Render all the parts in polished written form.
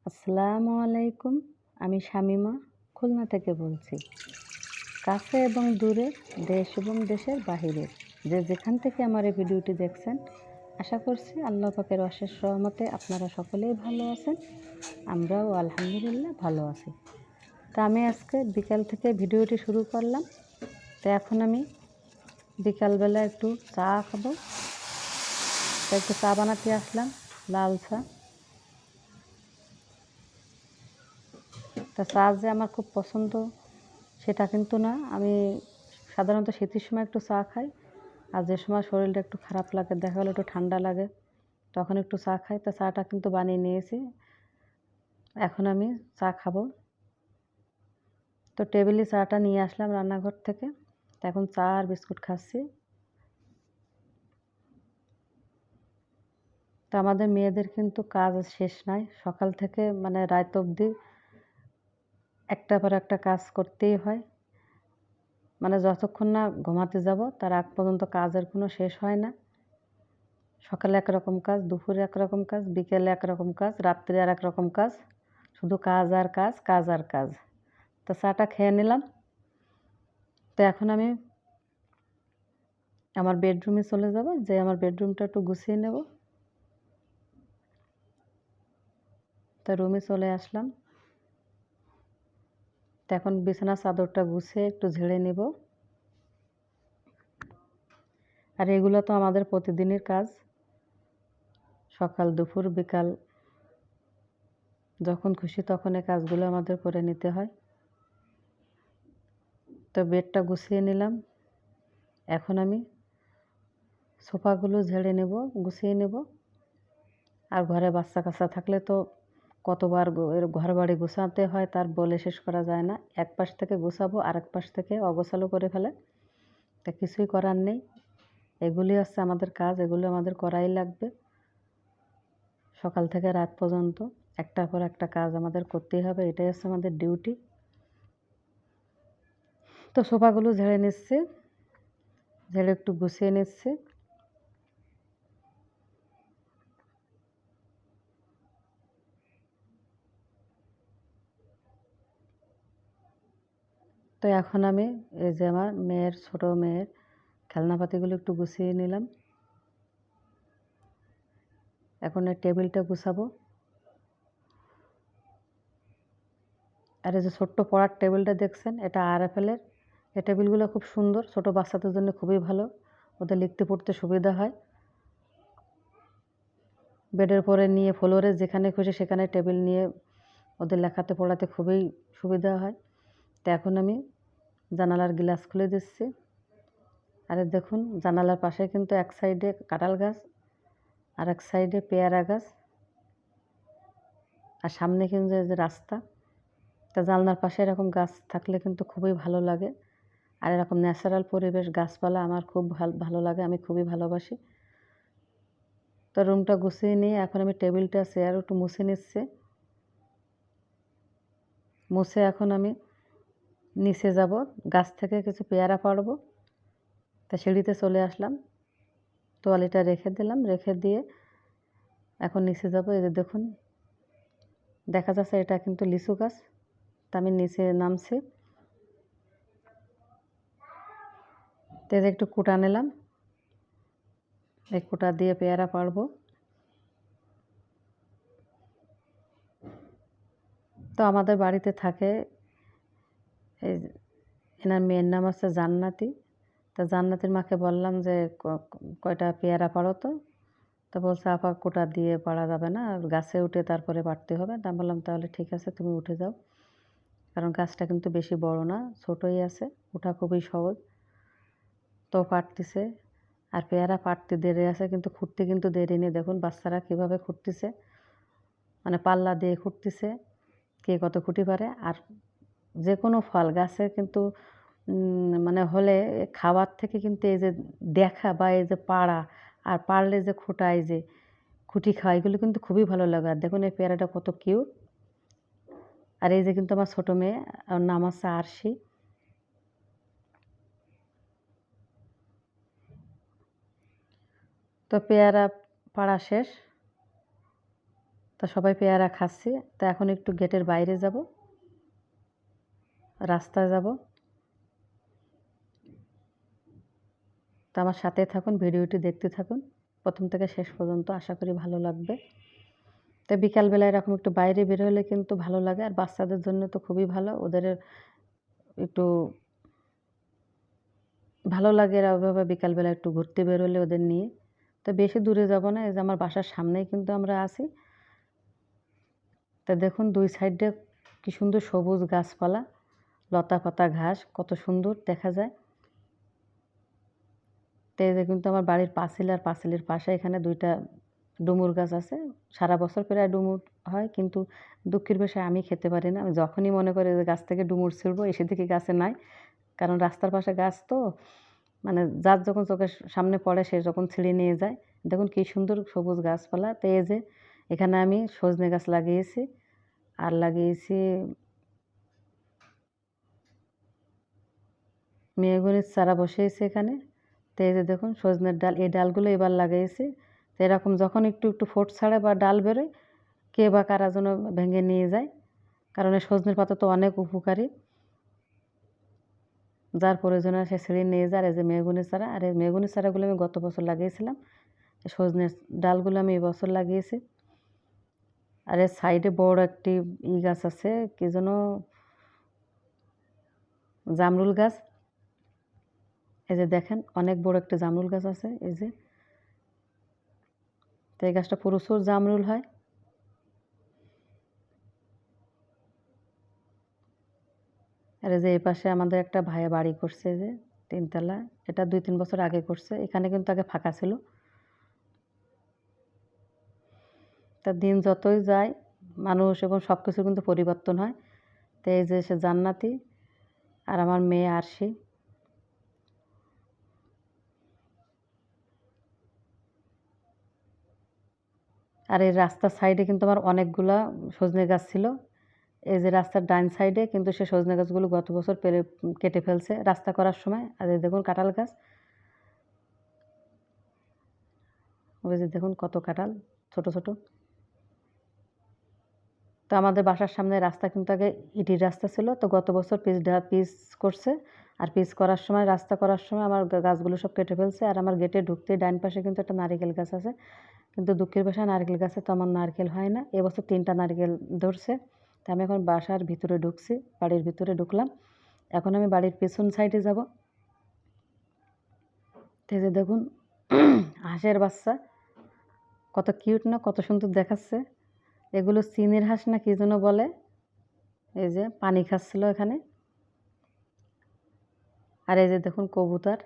আসসালামু আলাইকুম। আমি শামিমা খুলনা থেকে বলছি। কাছে এবং দূরে, দেশ এবং দেশের বাহিরে যে যেখান থেকে আমার এই ভিডিওটি দেখছেন, আশা করছি আল্লাহ পাকের অশেষ রহমতে আপনারা সকলেই ভালো আছেন। আমরাও আলহামদুলিল্লাহ ভালো আছি। তা আমি আজকে বিকাল থেকে ভিডিওটি শুরু করলাম। তো এখন আমি বিকালবেলা একটু চা খাবো। তো একটু চা বানাতে আসলাম, লাল চা। তা চা যে আমার খুব পছন্দ সেটা কিন্তু না। আমি সাধারণত শীতের সময় একটু চা খাই, আর যে সময় শরীরটা একটু খারাপ লাগে, দেখা গেলো একটু ঠান্ডা লাগে, তখন একটু চা খাই। তা চাটা কিন্তু বানিয়ে নিয়েছি, এখন আমি চা খাবো। তো টেবিলে চাটা নিয়ে আসলাম রান্নাঘর থেকে। তো এখন চা আর বিস্কুট খাচ্ছি। তো আমাদের মেয়েদের কিন্তু কাজ শেষ নাই, সকাল থেকে মানে রাত অবধি একটার পর একটা কাজ করতেই হয়। মানে যতক্ষণ না ঘুমাতে যাব তার আগ পর্যন্ত কাজের কোনো শেষ হয় না। সকালে একরকম কাজ, দুপুরে একরকম কাজ, বিকেলে একরকম কাজ, রাত্রে আর একরকম কাজ, শুধু কাজ আর কাজ, কাজ আর কাজ। তো চাটা খেয়ে নিলাম। তো এখন আমি আমার বেডরুমে চলে যাব, যে আমার বেডরুমটা একটু গুছিয়ে নেব। তো রুমে চলে আসলাম। তো এখন বিছানার চাদরটা গুছিয়ে একটু ঝেড়ে নেব। আর এগুলো তো আমাদের প্রতিদিনের কাজ, সকাল দুপুর বিকাল যখন খুশি তখন এই কাজগুলো আমাদের করে নিতে হয়। তো বেডটা গুছিয়ে নিলাম। এখন আমি সোফাগুলো ঝেড়ে নেব, গুছিয়ে নেব। আর ঘরে বাচ্চা কাচ্চা থাকলে তো কতবার ঘর বাড়ি গুছাতে হয় তার বলে শেষ করা যায় না। এক পাশ থেকে গুছাবো আর এক পাশ থেকে অগোছালো করে ফেলে। তা কিছুই করার নেই, এগুলি হচ্ছে আমাদের কাজ, এগুলো আমাদের করাই লাগবে। সকাল থেকে রাত পর্যন্ত একটার পর একটা কাজ আমাদের করতেই হবে, এটাই হচ্ছে আমাদের ডিউটি। তো সোফাগুলো ঝেড়ে নিচ্ছি, ঝেড়ে একটু গুছিয়ে নিচ্ছি। তো এখন আমি এই যে আমার মেয়ের, ছোটো মেয়ের খেলনাপাতিগুলো একটু গুছিয়ে নিলাম। এখন এই টেবিলটা গুছাবো। আর এই যে ছোট্ট পড়ার টেবিলটা দেখছেন, এটা আরএফএলের। এই টেবিলগুলো খুব সুন্দর, ছোটো বাচ্চাদের জন্য খুবই ভালো, ওদের লিখতে পড়তে সুবিধা হয়। বেডের পরে নিয়ে ফ্লোরে যেখানে খুশি সেখানে টেবিল নিয়ে ওদের লেখাতে পড়াতে খুবই সুবিধা হয়। তো এখন আমি জানালার গ্লাস খুলে দিচ্ছি। আর দেখুন জানালার পাশে কিন্তু এক সাইডে কাঁঠাল গাছ আর এক সাইডে পেয়ারা গাছ, আর সামনে কিন্তু এই যে রাস্তা। তা জানলার পাশে এরকম গাছ থাকলে কিন্তু খুবই ভালো লাগে। আর এরকম ন্যাচারাল পরিবেশ, গাছপালা আমার খুব ভালো লাগে, আমি খুবই ভালোবাসি। তো রুমটা গুছিয়ে নিয়ে এখন আমি টেবিলটা চেয়ার একটু মুছে নিচ্ছি। মুছে এখন আমি নিচে যাব, গাছ থেকে কিছু পেয়ারা পাড়বো। তা সিঁড়িতে চলে আসলাম, তোয়ালিটা রেখে দিলাম, রেখে দিয়ে এখন নিচে যাব। এই যে দেখুন দেখা যাচ্ছে এটা কিন্তু লিচু গাছ। তা আমি নিচে নামছি। তো এই যে একটু কুটা নিলাম, এই কুটা দিয়ে পেয়ারা পাড়বো। তো আমাদের বাড়িতে থাকে এই, এনার মেয়ের নাম হচ্ছে জান্নাতি। তা জান্নাতির মাকে বললাম যে কয়টা পেয়ারা পাড়ো তো। তো বলছে আপা কোটা দিয়ে পাড়া যাবে না, গাছে উঠে তারপরে পাড়তে হবে। তা বললাম তাহলে ঠিক আছে, তুমি উঠে যাও, কারণ গাছটা কিন্তু বেশি বড় না, ছোটোই আছে, ওঠা খুবই সহজ। তো পাড়তেছে, আর পেয়ারা পাড়তে দেরি আছে, কিন্তু খুঁড়তে কিন্তু দেরি নেই। দেখুন বাচ্চারা কীভাবে খুঁড়তেছে, মানে পাল্লা দিয়ে খুঁড়তেছে, কে কত খুঁটি পারে। আর যে কোনো ফল গাছে কিন্তু মানে হলে খাবার থেকে কিন্তু এই যে দেখা বা এই যে পাড়া আর পারলে যে খোটা, এই যে খুঁটি খাওয়া, এগুলো কিন্তু খুবই ভালো লাগে। আর দেখুন এই পেয়ারাটা কত কিউট। আর এই যে কিন্তু আমার ছোটো মেয়ে, ওর নাম হচ্ছে আরশি। তো পেয়ারা পাড়া শেষ। তো তা সবাই পেয়ারা খাচ্ছি। তা এখন একটু গেটের বাইরে যাব, রাস্তায় যাব। তা আমার সাথে থাকুন, ভিডিওটি দেখতে থাকুন প্রথম থেকে শেষ পর্যন্ত, আশা করি ভালো লাগবে। তো বিকালবেলা এরকম একটু বাইরে বের হলে কিন্তু ভালো লাগে, আর বাচ্চাদের জন্য তো খুবই ভালো, ওদের একটু ভালো লাগে এরা ওইভাবে বিকালবেলা একটু ঘুরতে বেরোলে ওদের নিয়ে। তো বেশি দূরে যাব না, এই যে আমার বাসার সামনেই কিন্তু আমরা আছি। তা দেখুন দুই সাইডে কি সুন্দর সবুজ গাছপালা, লতা পাতা ঘাস, কত সুন্দর দেখা যায়। তো এই যে কিন্তু আমার বাড়ির পাঁচিল, আর পাঁচিলের পাশে এখানে দুইটা ডুমুর গাছ আছে। সারা বছর প্রায় ডুমুর হয়, কিন্তু দুঃখের বিষয় আমি খেতে পারি না। আমি যখনই মনে করি যে গাছ থেকে ডুমুর ছিঁড়বো, এসে দেখি গাছে নাই। কারণ রাস্তার পাশে গাছ তো, মানে যার যখন চোখের সামনে পড়ে সে যখন ছিঁড়ে নিয়ে যায়। দেখুন কী সুন্দর সবুজ গাছপালা। তো এই যে এখানে আমি সজনে গাছ লাগিয়েছি, আর লাগিয়েছি মেহগনির চারা বসিয়েছি এখানে। তো এই যে দেখুন সজনের ডাল, এই ডালগুলো এবার লাগিয়েছি। তো এরকম যখন একটু একটু ফোট ছাড়ে বা ডাল বেরোয়, কে বা কারা যেন ভেঙে নিয়ে যায়। কারণ এই সজনের পাতা তো অনেক উপকারী, যার প্রয়োজন হয় সে ছিঁড়ে নিয়ে যায়। আর এই যে মেহগনির চারা, আর এই মেহগনির চারাগুলো আমি গত বছর লাগিয়েছিলাম। সজনের ডালগুলো আমি এবছর লাগিয়েছি। আর এর সাইডে বড় একটি গাছ আছে, কি যেন জামরুল গাছ। এই যে দেখেন অনেক বড় একটা জামরুল গাছ আছে এই যে। তো এই গাছটা প্রচুর জামরুল হয়। আর এই যে এই পাশে আমাদের একটা ভাইয়া বাড়ি করছে, যে 3 তলা। এটা 2-3 বছর আগে করছে। এখানে কিন্তু আগে ফাঁকা ছিল। তা দিন যতই যায় মানুষ এবং সব কিছু কিন্তু পরিবর্তন হয়। তো এই যে সে জান্নাতি আর আমার মেয়ে আরশি। আর এই রাস্তার সাইডে কিন্তু আমার অনেকগুলা সজনে গাছ ছিল। এই যে রাস্তার ডান সাইডে কিন্তু সে সজনে গাছগুলো গত বছর কেটে ফেলছে রাস্তা করার সময়। আর এই দেখুন কাঁঠাল গাছ, ওই যে দেখুন কত কাঁঠাল ছোট ছোট। তো আমাদের বাসার সামনে রাস্তা কিন্তু আগে ইটির রাস্তা ছিল। তো গত বছর পিচ করছে, আর পিচ করার সময়, রাস্তা করার সময় আমার গাছগুলো সব কেটে ফেলছে। আর আমার গেটে ঢুকতেই ডান পাশে কিন্তু একটা নারিকেল গাছ আছে, কিন্তু দুঃখের বিষয় নারকেল গাছে তো আমার নারকেল হয় না। এবছর 3টা নারকেল ধরছে। তো আমি এখন বাসার ভিতরে ঢুকছি, বাড়ির ভিতরে ঢুকলাম। এখন আমি বাড়ির পেছন সাইডে যাব। তো এই যে দেখুন হাঁসের বাচ্চা, কত কিউট না, কত সুন্দর দেখাচ্ছে। এগুলো চীনের হাঁস না কি যেন বলে। এই যে পানি খাচ্ছিল এখানে। আর এই যে দেখুন কবুতর,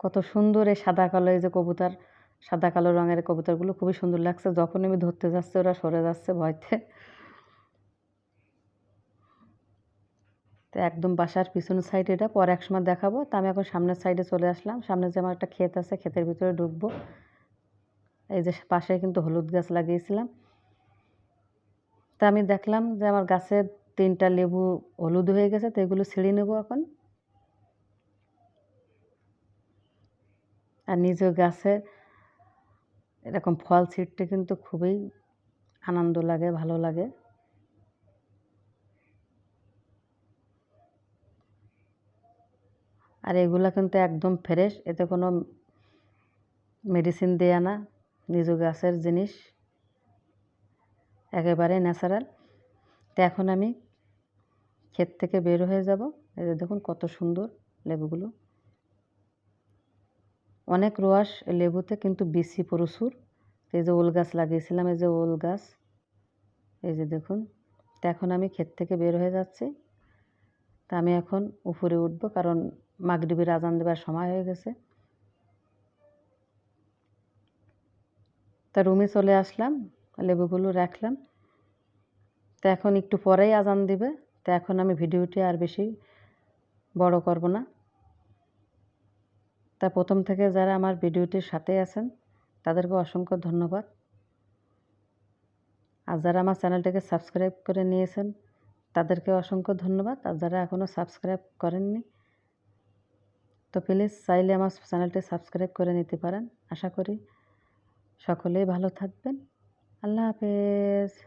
কত সুন্দর এই সাদা কালো, এই যে কবুতর, সাদা কালো রঙের কবুতরগুলো খুবই সুন্দর লাগছে। যখন আমি ধরতে যাচ্ছি ওরা সরে যাচ্ছে ভয়তে। তো একদম বাসার পিছন সাইড, এটা পরে এক সময় দেখাবো। তা আমি এখন সামনের সাইডে চলে আসলাম। সামনে যে আমার একটা ক্ষেত আছে, ক্ষেতের ভিতরে ঢুকবো। এই যে পাশে কিন্তু হলুদ গাছ লাগিয়েছিলাম। তা আমি দেখলাম যে আমার গাছে 3টা লেবু হলুদ হয়ে গেছে। তো এগুলো ছিঁড়ে নেব এখন। আর নিজের গাছে এরকম ফল ছিঁড়তে কিন্তু খুবই আনন্দ লাগে, ভালো লাগে। আর এগুলা কিন্তু একদম ফ্রেশ, এতে কোনো মেডিসিন দেয়া না, নিজ গাছের জিনিস, একেবারে ন্যাচারাল। তো এখন আমি ক্ষেত থেকে বের হয়ে যাব। এই যে দেখুন কত সুন্দর লেবুগুলো, অনেক রস লেবুতে, কিন্তু বিচি প্রচুর। এই যে ওল গাছ লাগিয়েছিলাম, এই যে ওল গাছ, এই যে দেখুন। তো এখন আমি ক্ষেত থেকে বের হয়ে যাচ্ছি। তা আমি এখন উপরে উঠব, কারণ মাগরিবের আজান দেবার সময় হয়ে গেছে। তা রুমে চলে আসলাম, লেবুগুলো রাখলাম। তো এখন একটু পরেই আজান দিবে। তো এখন আমি ভিডিওটি আর বেশি বড় করব না। তা প্রথম থেকে যারা আমার ভিডিওটির সাথে আছেন তাদেরকে অসংখ্য ধন্যবাদ। আর যারা আমার চ্যানেলটাকে সাবস্ক্রাইব করে নিয়েছেন তাদেরকে অসংখ্য ধন্যবাদ। আর যারা এখনও সাবস্ক্রাইব করেননি, তো প্লিজ চাইলে আমার চ্যানেলটি সাবস্ক্রাইব করে নিতে পারেন। আশা করি সকলেই ভালো থাকবেন। আল্লাহ হাফেজ।